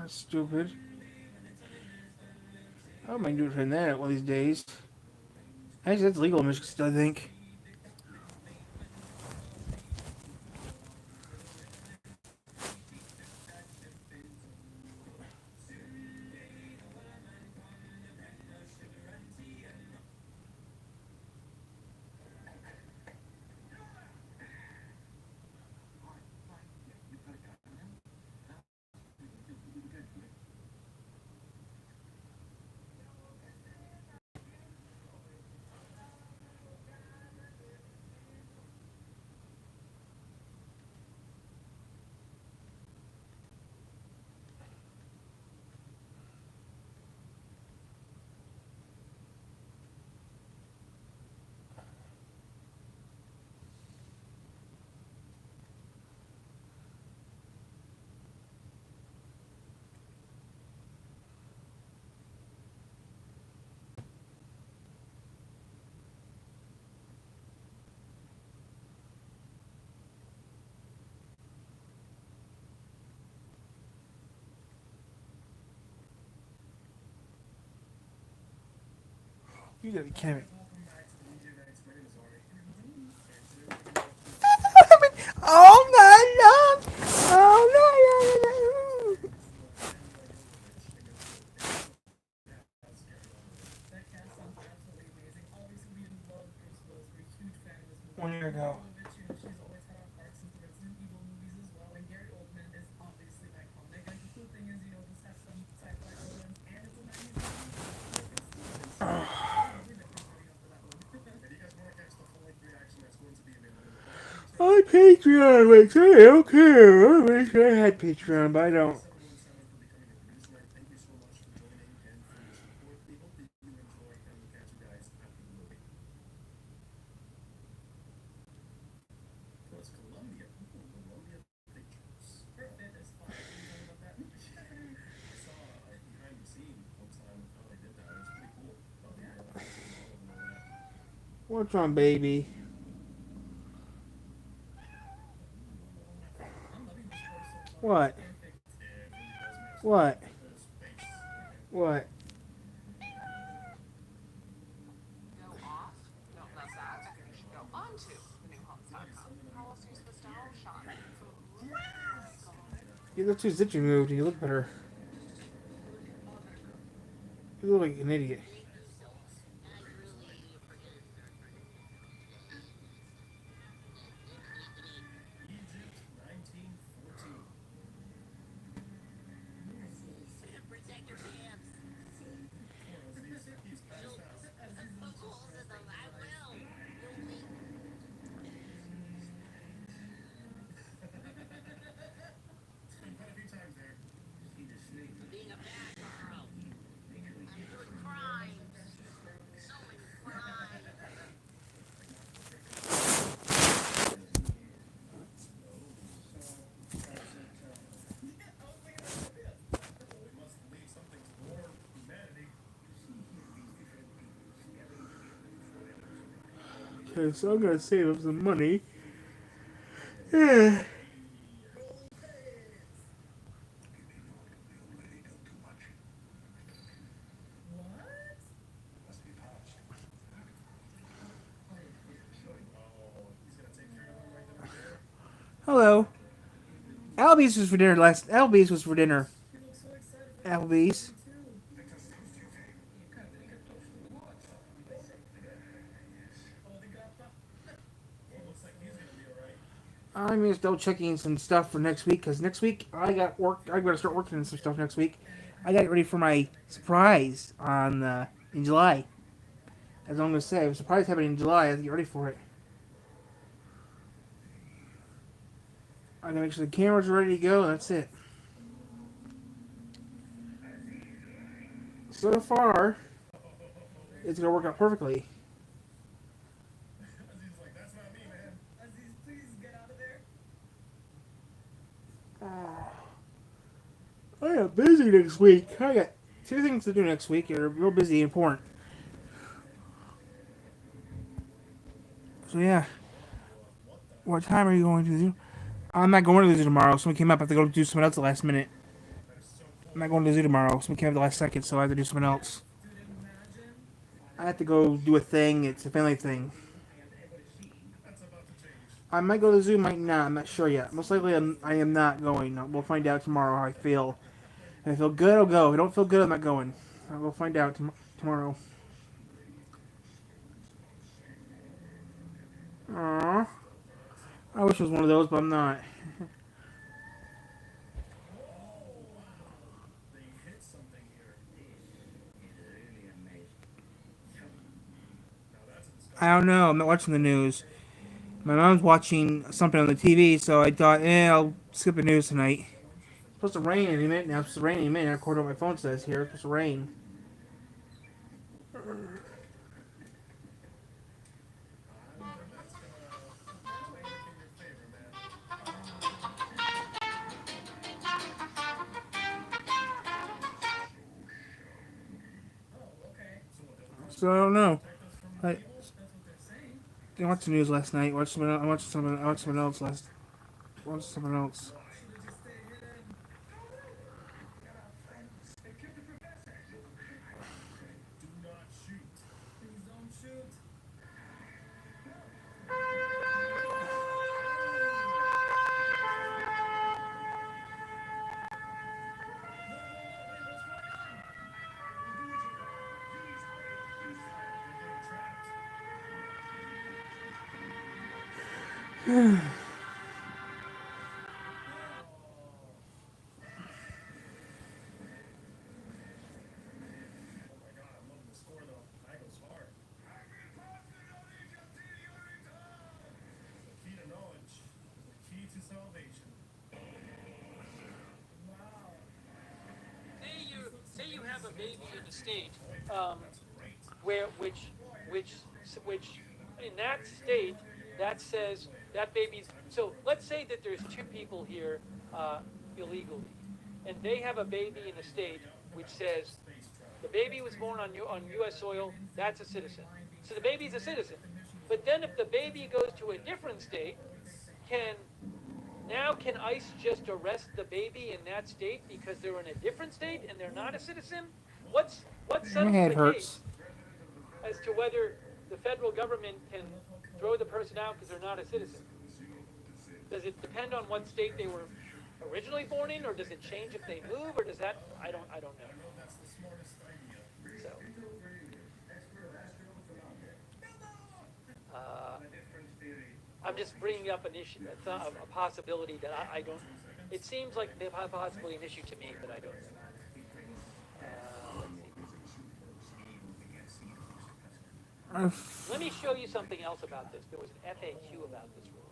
That's stupid. I might do it from that one of these days. Actually, that's legal in Michigan still, I think. You gotta be kidding me. All night long! All night long! 1 year ago. I Patreon, like, I don't care. I wish I had Patreon, but I don't. What's wrong, baby? What? What? What? You look too zippy moved. You look better. You look like an idiot. Okay, so I'm gonna save up some money. Yeah. Hello. Applebee's was for dinner last. Applebee's was for dinner. Applebee's. I'm still checking some stuff for next week because next week I got work. I gotta start working on some stuff next week. I got it ready for my surprise on in July. As I'm gonna say, a surprise happening in July. I have to get ready for it. I gotta make sure the cameras are ready to go. That's it. So far, it's gonna work out perfectly. I am busy next week. I got two things to do next week. They're real busy and important. So yeah, what time are you going to do? I'm not going to do tomorrow. Someone came up. I have to go do something else at the last minute. I'm not going to the zoo tomorrow. So we can't have the last second, so I have to do something else. I have to go do a thing. It's a family thing. I might go to the zoo, might not. I'm not sure yet. Most likely, I am not going. We'll find out tomorrow how I feel. If I feel good, I'll go. If I don't feel good, I'm not going. We'll find out tomorrow. Aww. I wish it was one of those, but I'm not. I don't know. I'm not watching the news. My mom's watching something on the TV, so I thought, I'll skip the news tonight. It's supposed to rain any minute now. It's supposed to rain any minute, according to what my phone says here. It's supposed to rain. So I don't know. I didn't watch the news last night. I watched something else last. I watched something else. Say you have a baby in the state, um, where which in that state that says that baby's. So let's say that there's two people here illegally, and they have a baby in the state which says the baby was born on U.S. soil. That's a citizen. So the baby's a citizen. But then if the baby goes to a different state, can can ICE just arrest the baby in that state because they're in a different state and they're not a citizen? What My settles head the hurts. case as to whether the federal government can throw the person out because they're not a citizen? Does it depend on what state they were originally born in, or does it change if they move, or does that I don't know. So uh, I'm just bringing up an issue, a possibility that I don't. It seems like possibly an issue to me, but I don't know. Let's see. Let me show you something else about this. There was an FAQ about this rule.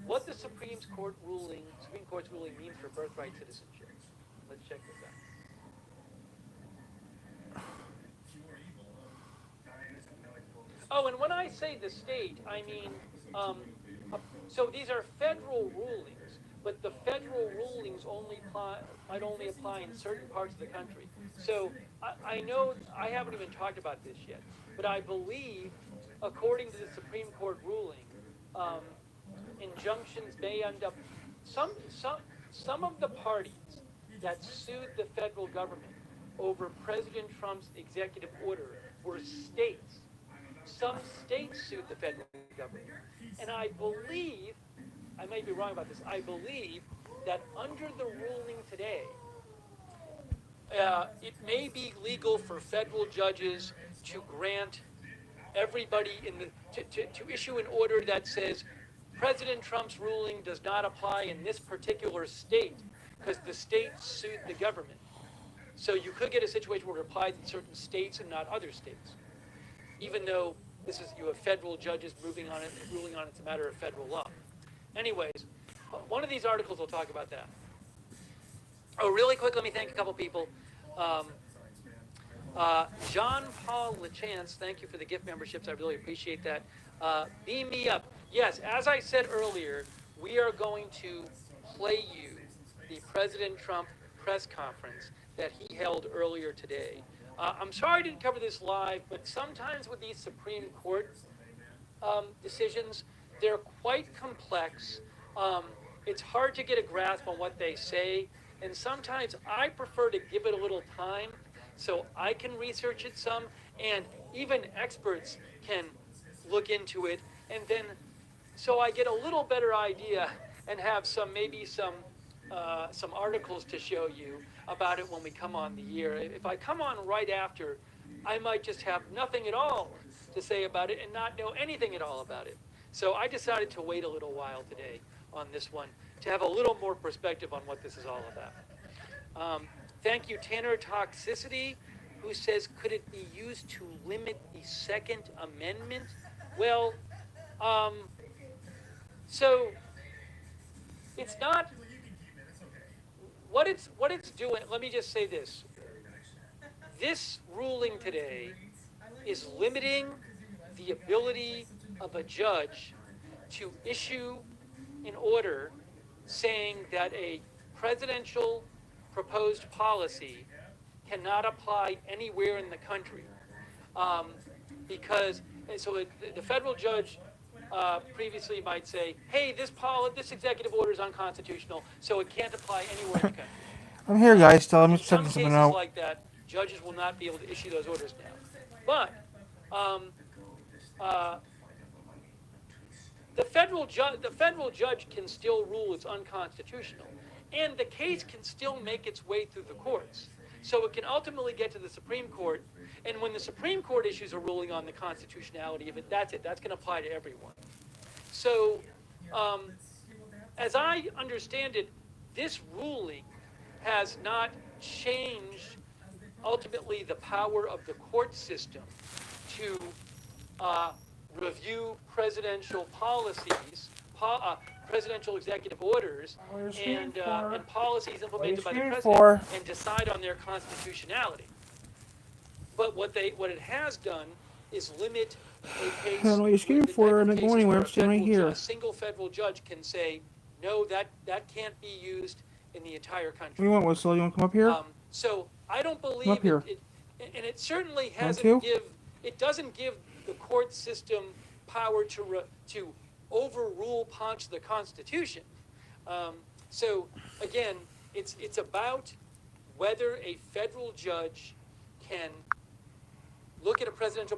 What the Supreme Court's ruling means for birthright citizenship. Let's check this out. Oh, and when I say the state, I mean, so these are federal rulings, but the federal rulings might only apply in certain parts of the country. So I know I haven't even talked about this yet, but I believe, according to the Supreme Court ruling, injunctions may end up some of the parties that sued the federal government over President Trump's executive order were states. Some states sued the federal government. And I believe, I may be wrong about this, I believe that under the ruling today, it may be legal for federal judges to grant everybody to issue an order that says President Trump's ruling does not apply in this particular state because the state sued the government. So you could get a situation where it applies in certain states and not other states, even though you have federal judges ruling on it's a matter of federal law. Anyways, one of these articles will talk about that. Oh, really quick, let me thank a couple people. John Paul LeChance, thank you for the gift memberships. I really appreciate that. Beam me up. Yes, as I said earlier, we are going to play you the President Trump press conference that he held earlier today. I'm sorry I didn't cover this live, but sometimes with these Supreme Court decisions, they're quite complex. It's hard to get a grasp on what they say. And sometimes I prefer to give it a little time so I can research it some, and even experts can look into it, and then so I get a little better idea and have maybe some articles to show you about it when we come on the year. If I come on right after, I might just have nothing at all to say about it and not know anything at all about it. So I decided to wait a little while today on this one to have a little more perspective on what this is all about. Thank you, Tanner Toxicity, who says, could it be used to limit the Second Amendment? Well, so it's not what it's doing. Let me just say this. This ruling today is limiting the ability of a judge to issue an order saying that a presidential proposed policy cannot apply anywhere in the country. Because the federal judge previously might say, hey, this executive order is unconstitutional, so it can't apply anywhere in the country. I'm here, guys. Still, I'm In just some checking cases something out. like that, judges will not be able to issue those orders now. But the federal judge can still rule it's unconstitutional, and the case can still make its way through the courts. So it can ultimately get to the Supreme Court, and when the Supreme Court issues a ruling on the constitutionality of it, that's it. That's going to apply to everyone. So, as I understand it, this ruling has not changed ultimately the power of the court system to review presidential policies, presidential executive orders, and policies implemented by the president, and decide on their constitutionality. But what it has done is limit a case. I don't know what you're screaming for. I'm not going anywhere. I'm staying right here. A single federal judge can say, no, that can't be used in the entire country. What do you want, Whistle? You want to come up here? So I don't believe up here. and it certainly it doesn't give the court system power to overrule punch the Constitution. So again, it's about whether a federal judge can look at a presidential